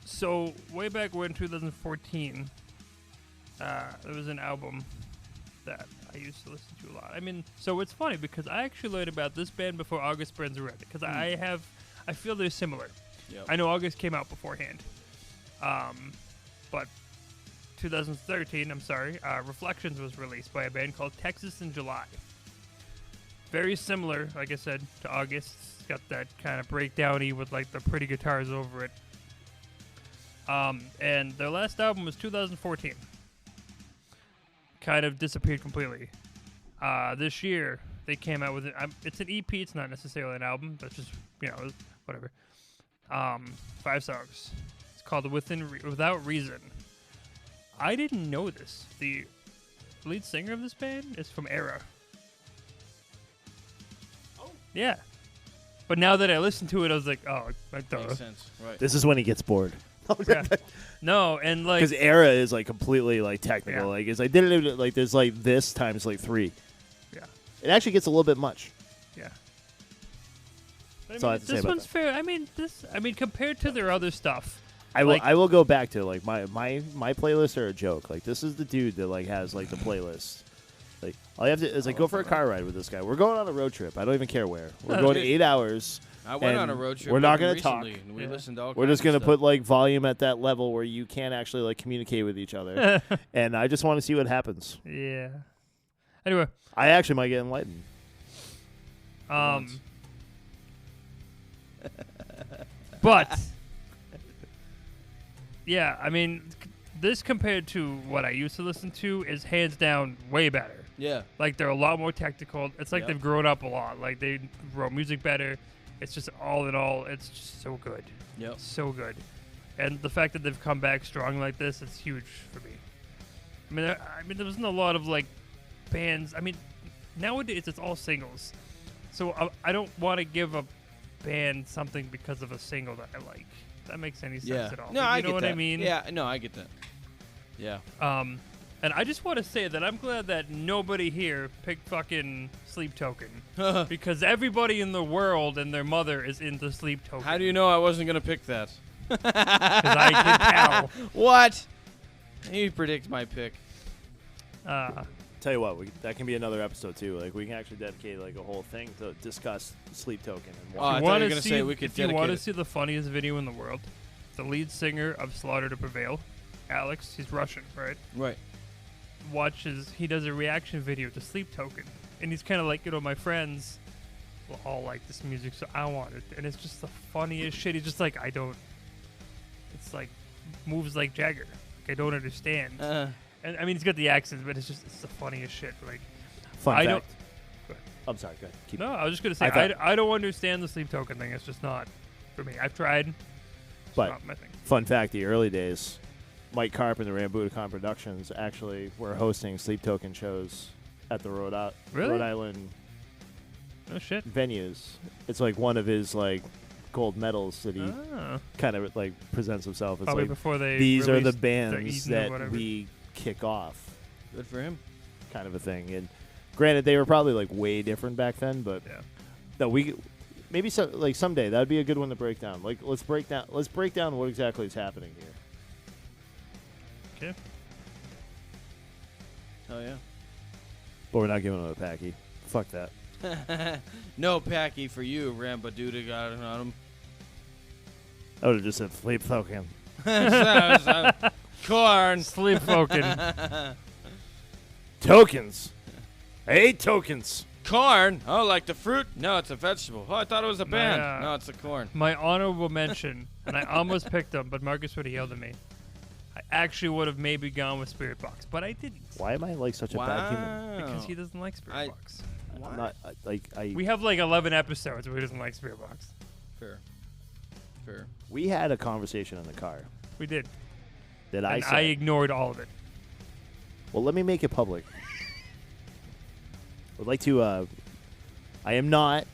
So way back when, 2014, there was an album that I used to listen to a lot. I mean, so it's funny because I actually learned about this band before August Burns Red because I feel they're similar. Yep. I know August came out beforehand, but 2013, Reflections was released by a band called Texas in July. Very similar, like I said, to August. It's got that kind of breakdowny with like the pretty guitars over it. And their last album was 2014. Kind of disappeared completely. This year they came out with it. It's an EP. It's not necessarily an album. That's just whatever. 5 songs. It's called Without Reason. I didn't know this. The lead singer of this band is from Era. Oh. Yeah. But now that I listened to it, I was like, oh, like duh. Makes sense. Right. This is when he gets bored. Yeah. No, and like Because Era is like completely like technical. Yeah. Like it's like there's like this times like 3. Yeah. It actually gets a little bit much. Yeah. But, That's all I have to say this about one's fair. I mean, compared to their other stuff. I will go back to like my playlists are a joke. Like this is the dude that like has like the playlist. Like all you have to is like go for a car ride with this guy. We're going on a road trip. I don't even care where. We're going 8 hours. I went and on a road trip. We're not going gonna talk. recently, and we listened to all We're kinds just gonna of put stuff. like volume at that level where you can't actually like communicate with each other. And I just want to see what happens. Yeah. Anyway, I actually might get enlightened. But yeah, I mean, this compared to what I used to listen to is hands down way better. Yeah. Like they're a lot more technical. It's like Yep. they've grown up a lot. Like they wrote music better. It's just all in all, it's just so good. Yep. So good. And the fact that they've come back strong like this, it's huge for me. I mean, there wasn't a lot of like bands. I mean, nowadays it's all singles. So I don't want to give a band something because of a single that I like. If that makes any sense Yeah. at all. No, you I know get what that. I mean? Yeah. No, I get that. Yeah. And I just want to say that I'm glad that nobody here picked fucking Sleep Token. Because everybody in the world and their mother is into Sleep Token. How do you know I wasn't gonna pick that? Because I can tell. What? You predict my pick. Tell you what, that can be another episode too. Like we can actually dedicate like a whole thing to discuss Sleep Token and Oh, why. I thought you were gonna say we could if you want dedicate to it. see the funniest video in the world, the lead singer of Slaughter to Prevail, Alex, he's Russian, right? Right. He does a reaction video to Sleep Token, and he's kind of like, my friends will all like this music, so I want it, and it's just the funniest shit. He's just like, it's like moves like Jagger. Like, I don't understand. And I mean, he's got the accents, but it's the funniest shit. Like, Fun I fact. don't. I'm sorry. Go ahead. Keep No, I was just gonna say, I don't understand the Sleep Token thing. It's just not for me. I've tried. It's But- not my thing. Fun fact: the early days, Mike Karp and the Rambuticon Productions actually were hosting Sleep Token shows at the Rhode Really? Island Oh shit. venues. It's like one of his like gold medals that he Ah. kind of like presents himself as Probably like before they. these are the released bands Eden or that whatever. we kick off, Good for him. kind of a thing. And granted, they were probably like way different back then, but Yeah. no, maybe like someday that'd be a good one to break down. Like let's break down what exactly is happening here. Okay. Oh yeah. But we're not giving them a Packie. Fuck that. No Packie for you, Rambaduda got it on him. I would have just said Sleep Token. Corn. Sleep Token. Tokens. I hate tokens. Corn? Oh, like the fruit? No, it's a vegetable. Oh, I thought it was a band. My, No, it's the corn. My honorable mention, and I almost picked them, but Marcus would have yelled at me. I actually would have maybe gone with Spirit Box, but I didn't. Why am I like such a bad human? Because he doesn't like Spirit Box. I'm not I We have like 11 episodes where he doesn't like Spirit Box. Fair. Fair. we had a conversation in the car We did. that I And said. I ignored all of it. Well, let me make it public. Would like to. I am not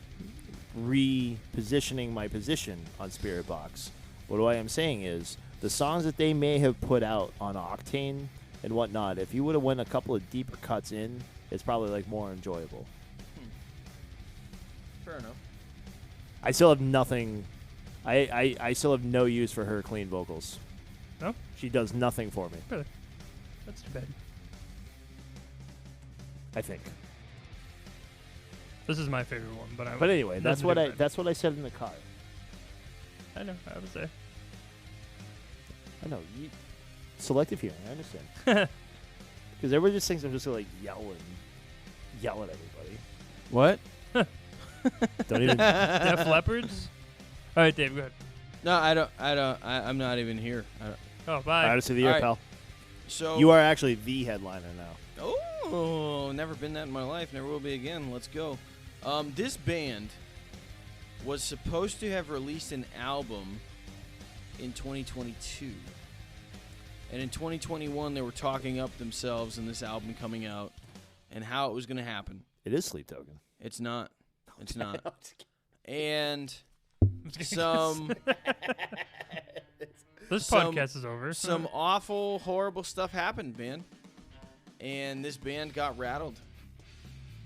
repositioning my position on Spirit Box. What I am saying is the songs that they may have put out on Octane and whatnot. If you would have went a couple of deeper cuts in, it's probably like more enjoyable. Fair enough. I still have nothing. I still have no use for her clean vocals. No? She does nothing for me. Really? That's too bad. I think. This is my favorite one, but But anyway, that's what different. that's what I said in the car. I know. I would say. I know. Selective hearing. I understand. Because everybody just thinks I'm just gonna like yell at everybody. What? Don't even. Def Leopards. All right, Dave, go ahead. No, I'm not even here. Oh, bye. Out of the year, All right. pal. So You are actually the headliner now. Oh, never been that in my life. Never will be again. Let's go. This band was supposed to have released an album in 2022. And in 2021, they were talking up themselves and this album coming out and how it was going to happen. It is Sleep Token. It's not. It's not. And this podcast is over. some awful, horrible stuff happened, man. And this band got rattled.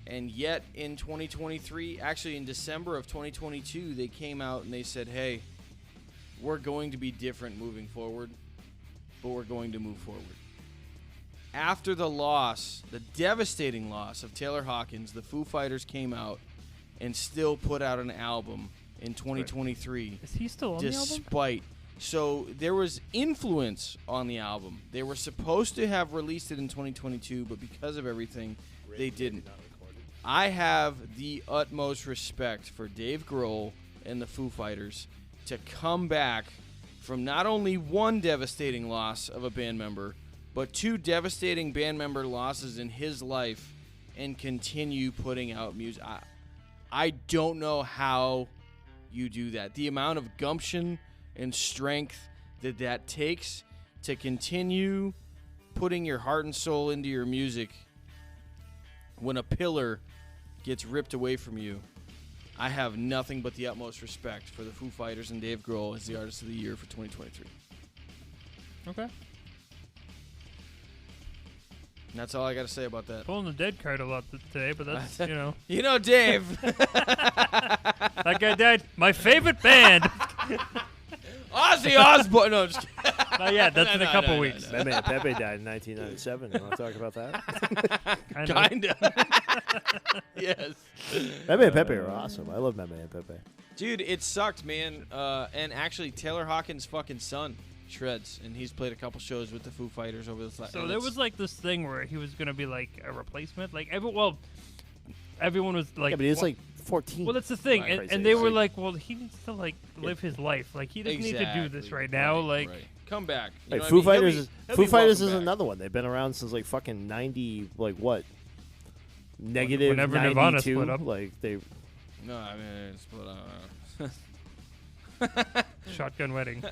And yet in 2023, actually in December of 2022, they came out and they said, hey, we're going to be different moving forward, but we're going to move forward. After the loss, the devastating loss of Taylor Hawkins, the Foo Fighters came out and still put out an album in 2023. Is he still on the album? Despite So there was influence on the album. They were supposed to have released it in 2022, but because of everything, they didn't. I have the utmost respect for Dave Grohl and the Foo Fighters to come back from not only one devastating loss of a band member, but 2 devastating band member losses in his life and continue putting out music. I don't know how you do that. The amount of gumption and strength that takes to continue putting your heart and soul into your music when a pillar gets ripped away from you. I have nothing but the utmost respect for the Foo Fighters and Dave Grohl as the Artist of the Year for 2023. Okay. And that's all I got to say about that. Pulling the dead card a lot today, but that's, you know. You know, Dave. That guy died. My favorite band. Ozzy Osbourne. No, just kidding. Not yet. That's in a couple weeks. Pepe died in 1997. You want to talk about that? Kinda. Yes. Pepe and Pepe are awesome. I love Pepe and Pepe. Dude, it sucked, man. And actually, Taylor Hawkins' fucking son shreds, and he's played a couple shows with the Foo Fighters over this last. So there was like this thing where he was gonna be like a replacement. Like everyone was like, Yeah, but he's like 14. well, that's the thing, Not and, crazy. and they It's were like- like, well, he needs to like live his life. Like he doesn't need to do this Exactly. right now. Like right. Come back. You Like know what Foo I mean? Fighters, He'll Foo be Fighters welcome is back. another one. They've been around since like fucking 90, like what? Negative Whenever 92. Nirvana split up. Like they. No, I mean, split up. shotgun wedding.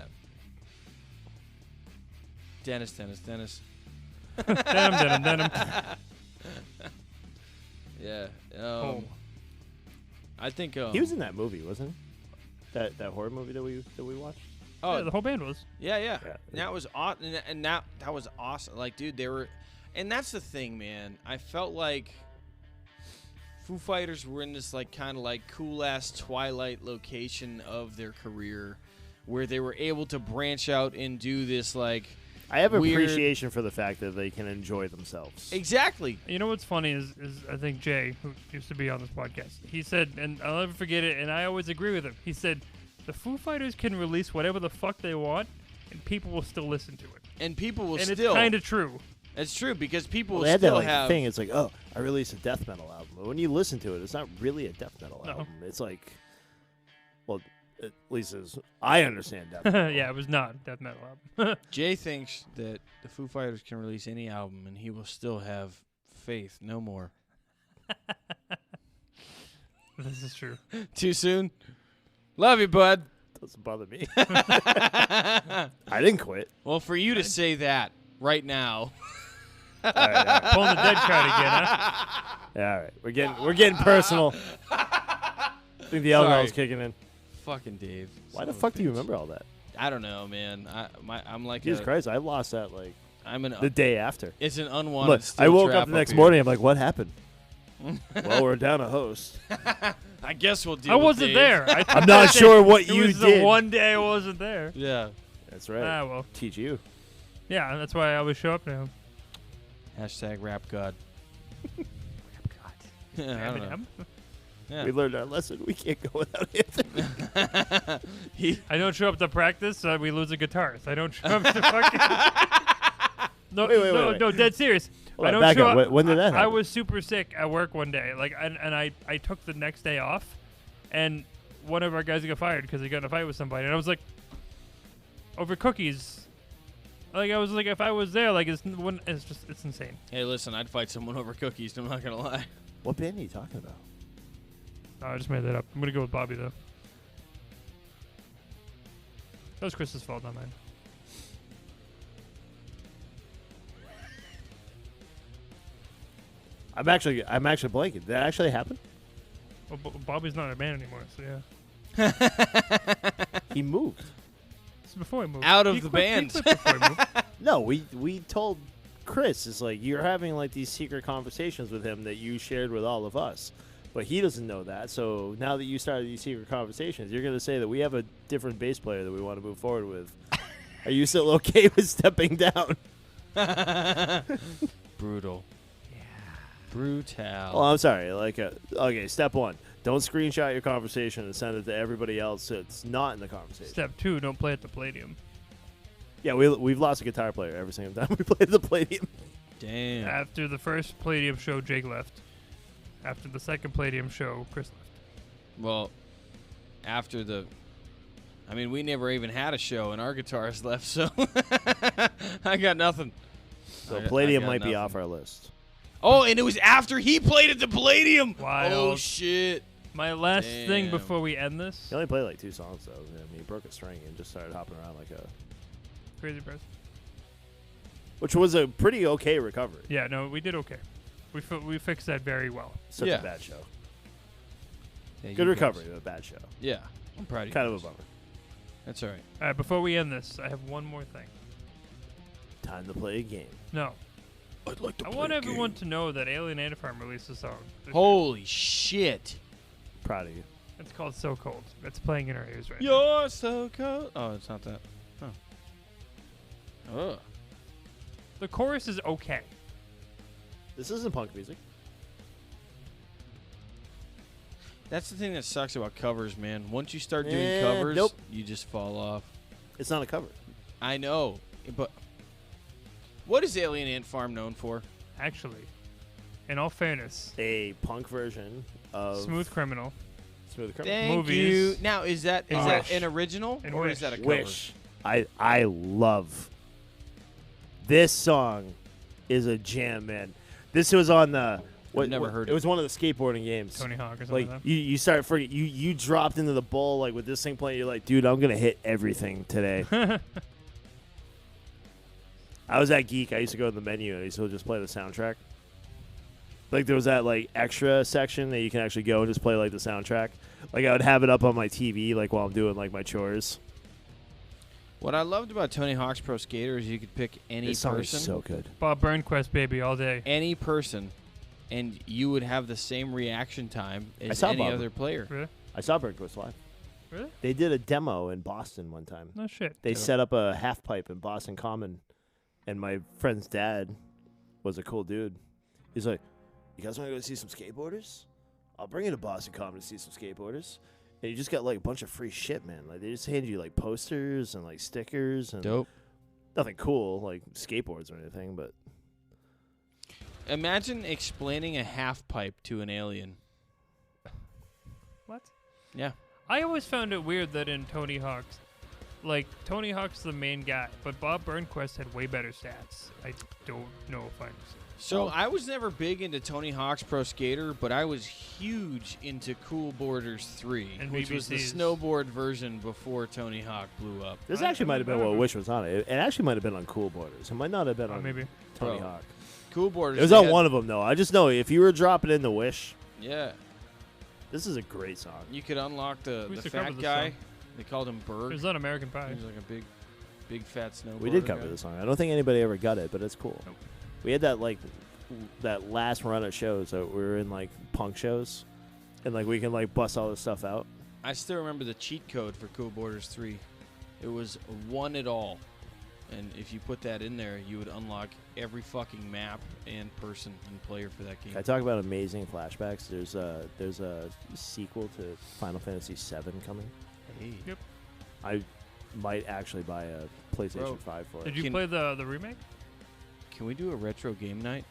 Dennis. Denim. Yeah. Oh. I think He was in that movie, wasn't he? That horror movie that we watched. Oh, Yeah, the whole band was. yeah. Yeah. And that was awesome. And that was awesome. Like, dude, they were, and that's the thing, man. I felt like Foo Fighters were in this like kind of like cool ass twilight location of their career, where they were able to branch out and do this like. I have Weird. appreciation for the fact that they can enjoy themselves. Exactly. You know what's funny is I think Jay, who used to be on this podcast, he said, and I'll never forget it, and I always agree with him. He said, the Foo Fighters can release whatever the fuck they want, and people will still listen to it. And people will And still. it's kind of true. It's true because people Well, they will had that still like have. thing. It's like, oh, I released a death metal album. But when you listen to it, it's not really a death metal No. album. It's like, well, at least as I understand death metal. Yeah, it was not death metal album. Jay thinks that the Foo Fighters can release any album and he will still have faith no more. This is true. Too soon? Love you, bud. Doesn't bother me. I didn't quit. Well, for you to say that right now. All right. Pulling the dead card again, huh? Yeah, all right. We're getting personal. I think the alcohol's Sorry. kicking in. Fucking Dave. Why Son the of a fuck do you bitch. remember all that? I don't know, man. I'm like Jesus Christ, I lost that like I'm an the day after. it's an unwanted Look, steel I woke trap up the next here. morning. I'm like, what happened? Well, we're down a host. I guess we'll deal I with wasn't Dave. there. I'm not sure what It you was did. the one day I wasn't there. Yeah. That's right. Ah, well. Teach you. Yeah, that's why I always show up now. Hashtag rap god. Yeah, I don't know. Eminem. Yeah. We learned our lesson. We can't go without Anthony. I don't show up to practice, we lose a guitarist. I don't show up to fucking. No, Wait. no, dead serious. Hold I on, don't back show up. up. When did that I happen? was super sick at work one day, like, and I took the next day off, and one of our guys got fired because he got in a fight with somebody, and I was like, over cookies. Like I was like, if I was there, like it's insane. Hey, listen, I'd fight someone over cookies. I'm not gonna lie. What band are you talking about? No, I just made that up. I'm gonna go with Bobby though. That was Chris's fault, not mine. I'm actually blanking. Did that actually happen? Well, Bobby's not in a band anymore, so yeah. He moved. This is before I moved. Out of He the quit- band. He quit before I moved. No, we told Chris, it's like you're having like these secret conversations with him that you shared with all of us. But he doesn't know that. So now that you started these secret conversations, you're going to say that we have a different bass player that we want to move forward with. Are you still okay with stepping down? Brutal. Yeah. Brutal. Oh, I'm sorry. Like, okay, step one. Don't screenshot your conversation and send it to everybody else that's not in the conversation. Step 2, don't play at the Palladium. Yeah, we've lost a guitar player every single time we played the Palladium. Damn. After the first Palladium show, Jake left. After the second Palladium show, Chris left. Well, after the... I mean, we never even had a show, and our guitarist left, so I got nothing. So I Palladium got might be nothing. off our list. Oh, and it was after he played at the Palladium. Wild. Oh, shit. My last thing Damn. before we end this. He only played like 2 songs, though. I mean, he broke a string and just started hopping around like a... Crazy Bros. Which was a pretty okay recovery. Yeah, no, we did okay. We fixed that very well. Such Yeah. a bad show. Yeah, you Good guys- recovery, but a bad show. Yeah. I'm proud of you. Kind of a guys. bummer. That's all right. All right, before we end this, I have one more thing. Time to play a game. No. I'd like to I want everyone to know that Alien Ant Farm released a song. this year. Holy shit. Proud of you. It's called So Cold. It's playing in our ears right now. You're so cold. Oh, it's not that. Oh. Ugh. The chorus is okay. This isn't punk music. That's the thing that sucks about covers, man. Once you start doing Eh, covers, nope. you just fall off. It's not a cover. I know, but what is Alien Ant Farm known for? Actually, in all fairness, A punk version of Smooth Criminal. Smooth Criminal. Thank Movies. you. Now, is that Wish. an original And or Wish. is that a cover? Wish. I love this song. Is a jam, man. This was on the. never heard it. it. Was one of the skateboarding games. Tony Hawk or something Like like that. you start forget you dropped into the bowl like with this thing playing. You're like, dude, I'm gonna hit everything today. I was that geek. I used to go to the menu and I used to just play the soundtrack. Like there was that like extra section that you can actually go and just play like the soundtrack. Like I would have it up on my TV like while I'm doing like my chores. What I loved about Tony Hawk's Pro Skater is you could pick any This song person, is so good. Bob Burnquist, baby, all day. any person, and you would have the same reaction time as saw any Bob. other player. Really? I saw Burnquist live. Really? They did a demo in Boston one time. No shit. They set up a half pipe in Boston Common, and my friend's dad was a cool dude. He's like, "You guys want to go see some skateboarders? I'll bring you to Boston Common to see some skateboarders." And you just got like a bunch of free shit, man. Like they just hand you like posters and like stickers and Dope. nothing cool like skateboards or anything, but Imagine explaining a half pipe to an alien. What? Yeah. I always found it weird that in Tony Hawk's, like, Tony Hawk's the main guy, but Bob Burnquist had way better stats. I don't know if I'm... So I was never big into Tony Hawk's Pro Skater, but I was huge into Cool Boarders 3, And which was the BBCs. snowboard version before Tony Hawk blew up. this I actually might have been remember. what Wish was on it. It actually might have been on Cool Borders. It might not have been Oh, on maybe. Tony Bro. Hawk. Cool Boarders. It was they on had- one of them though. I just know if you were dropping in the Wish, Yeah. this is a great song. You could unlock the used to fat cover this guy. song? They called him It Berg. was on American He Pie. was like a big fat snowboarder. We did cover guy. this song. I don't think anybody ever got it, but it's cool. Nope. We had that like that last run of shows that we were in like punk shows, and like we can like bust all this stuff out. I still remember the cheat code for Cool Boarders 3. It was one at all. And if you put that in there, you would unlock every fucking map and person and player for that game. Can I talk about amazing flashbacks? There's a sequel to Final Fantasy VII coming. Hey. Yep. I might actually buy a PlayStation Bro, 5 for it. Did you Can- play the remake? Can we do a retro game night?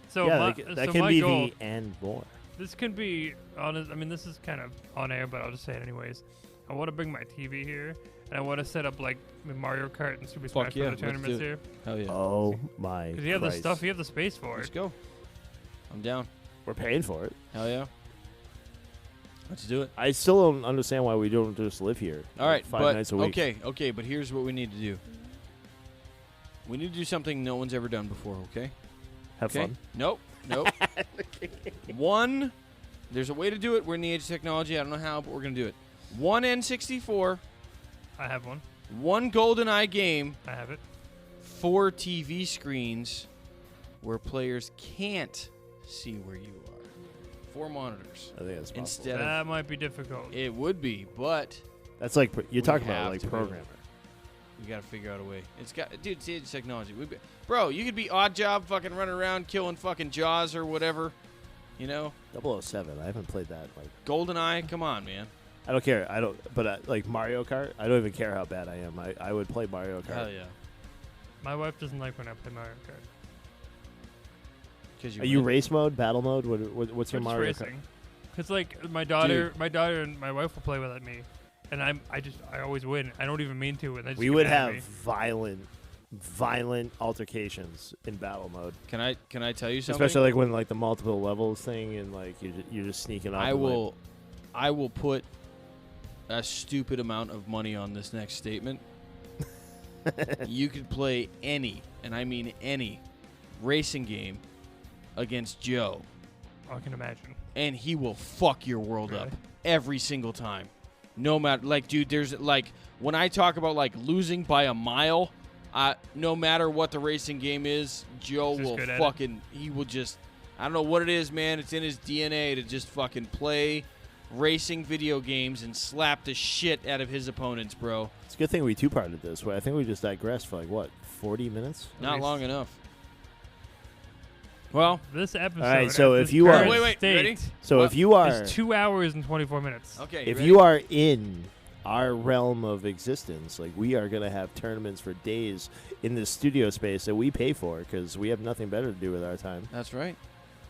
So yeah, my, that so can my be goal, the and more. this can be honest. I mean, this is kind of on air, but I'll just say it anyways. I want to bring my TV here, and I want to set up like Mario Kart and Super Fuck Smash yeah, Bros. let's tournaments do it. here. Hell yeah. Oh my! Because you have the Christ. stuff, you have the space for Let's it. go. I'm down. We're paying for it. Hell yeah. Let's do it. I still don't understand why we don't just live here. All right, 5 but nights a week. okay, but here's what we need to do. We need to do something no one's ever done before, okay? Have Okay? fun. Nope. One, there's a way to do it. We're in the age of technology. I don't know how, but we're going to do it. One N64, I have one. one GoldenEye game, I have it. 4 TV screens where players can't see where you are. 4 monitors. I think that's possible. Instead of, That might be difficult. it would be, but That's like you're We talking about have like to be. programmer. we got to figure out a way. It's got, dude, it's the age of technology. Bro, you could be Odd Job fucking running around killing fucking Jaws or whatever. You know, 007. I haven't played that. Like, GoldenEye. Come on, man. I don't care. I don't. But like Mario Kart, I don't even care how bad I am. I would play Mario Kart. Hell yeah. My wife doesn't like when I play Mario Kart. Because Are you race mode, battle mode? What's your I'm just Mario Kart? racing. Cause like my daughter and my wife will play without me, and I always win. I don't even mean to, and they just We get would mad at have me. violent altercations in battle mode. Can I tell you something? Especially like when like the multiple levels thing and like you're just sneaking up. I will put a stupid amount of money on this next statement. You could play any, and I mean any, racing game against Joe, I can imagine. and he will fuck your world up Really? every single time. No matter, like, dude, there's like when I talk about like losing by a mile, no matter what the racing game is, Joe He's just will good at fucking. He will just. I don't know what it is, man. It's in his DNA to just fucking play racing video games and slap the shit out of his opponents, bro. It's a good thing we two-parted this. I think we just digressed for like what 40 minutes. Not least. long enough. Well, This episode. All right, so at if this you are- current Wait, state ready? So Well, if you are is 2 hours and 24 minutes. okay. if ready? you are in our realm of existence, like we are gonna have tournaments for days in this studio space that we pay for because we have nothing better to do with our time. That's right.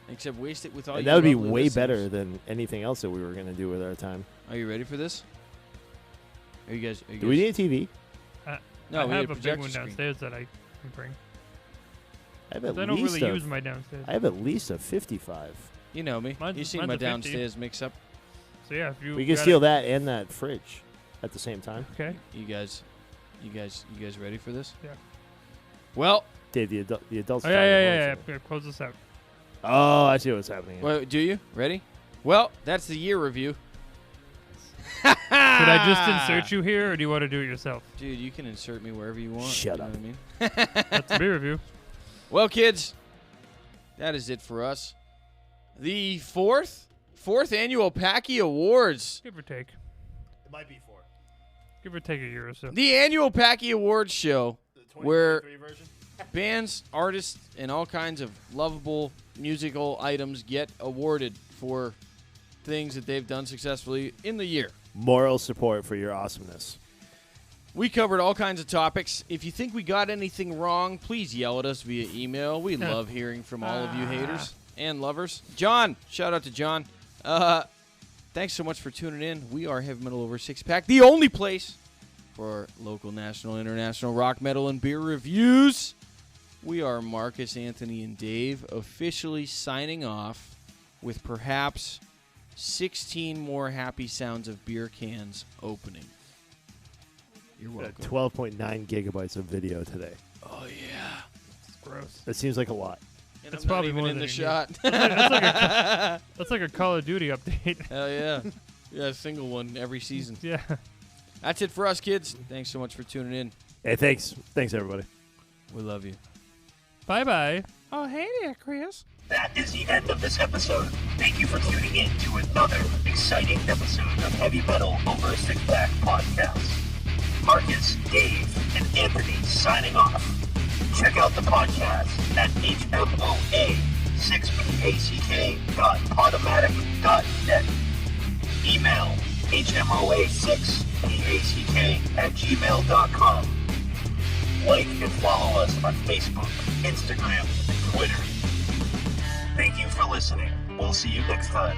Except waste it with all. And you that would be lovely way listeners. better than anything else that we were gonna do with our time. Are you ready for this? Are you guys? Do we need a TV? No, I we have need a a big projector one screen. downstairs that I can bring. I have at I don't least really a, use my downstairs. I have at least a 55. You know me. Mine's- You see mine's my a 50. downstairs mix-up. So yeah, if you We can got steal it- that and that fridge at the same time. Okay. You guys ready for this? Yeah. Well, Dave, the adults. Oh trying to yeah. hold it. Close this out. Oh, I see what's happening. wait, do you ready? Well, that's the year review. Should I just insert you here, or do you want to do it yourself? Dude, you can insert me wherever you want. Shut you up. Know what I mean? That's the beer review. Well, kids, that is it for us. The fourth annual Packie Awards. Give or take. It might be 4. Give or take a year or so. The annual Packie Awards show The Where- 2023 version. bands, artists, and all kinds of lovable musical items get awarded for things that they've done successfully in the year. Moral support for your awesomeness. We covered all kinds of topics. If you think we got anything wrong, please yell at us via email. We love hearing from all of you haters and lovers. John, shout out to John. Thanks so much for tuning in. We are Heavy Metal Over Six Pack, the only place for local, national, international rock, metal, and beer reviews. We are Marcus, Anthony, and Dave officially signing off with perhaps 16 more happy sounds of beer cans opening. You're welcome. 12.9 gigabytes of video today. Oh, yeah. It's gross. That seems like a lot. And That's I'm not probably even more in than the you shot. That's like a Call of Duty update. Hell yeah. Yeah, a single one every season. Yeah. That's it for us, kids. Thanks so much for tuning in. Hey, thanks, everybody. We love you. Bye. Oh, hey there, Chris. That is the end of this episode. Thank you for tuning in to another exciting episode of Heavy Metal Over a Six Pack podcast. Marcus, Dave, and Anthony signing off. Check out the podcast at hmoa6pack.podomatic.net. Email hmoa6pack@gmail.com. Like and follow us on Facebook, Instagram, and Twitter. Thank you for listening. We'll see you next time.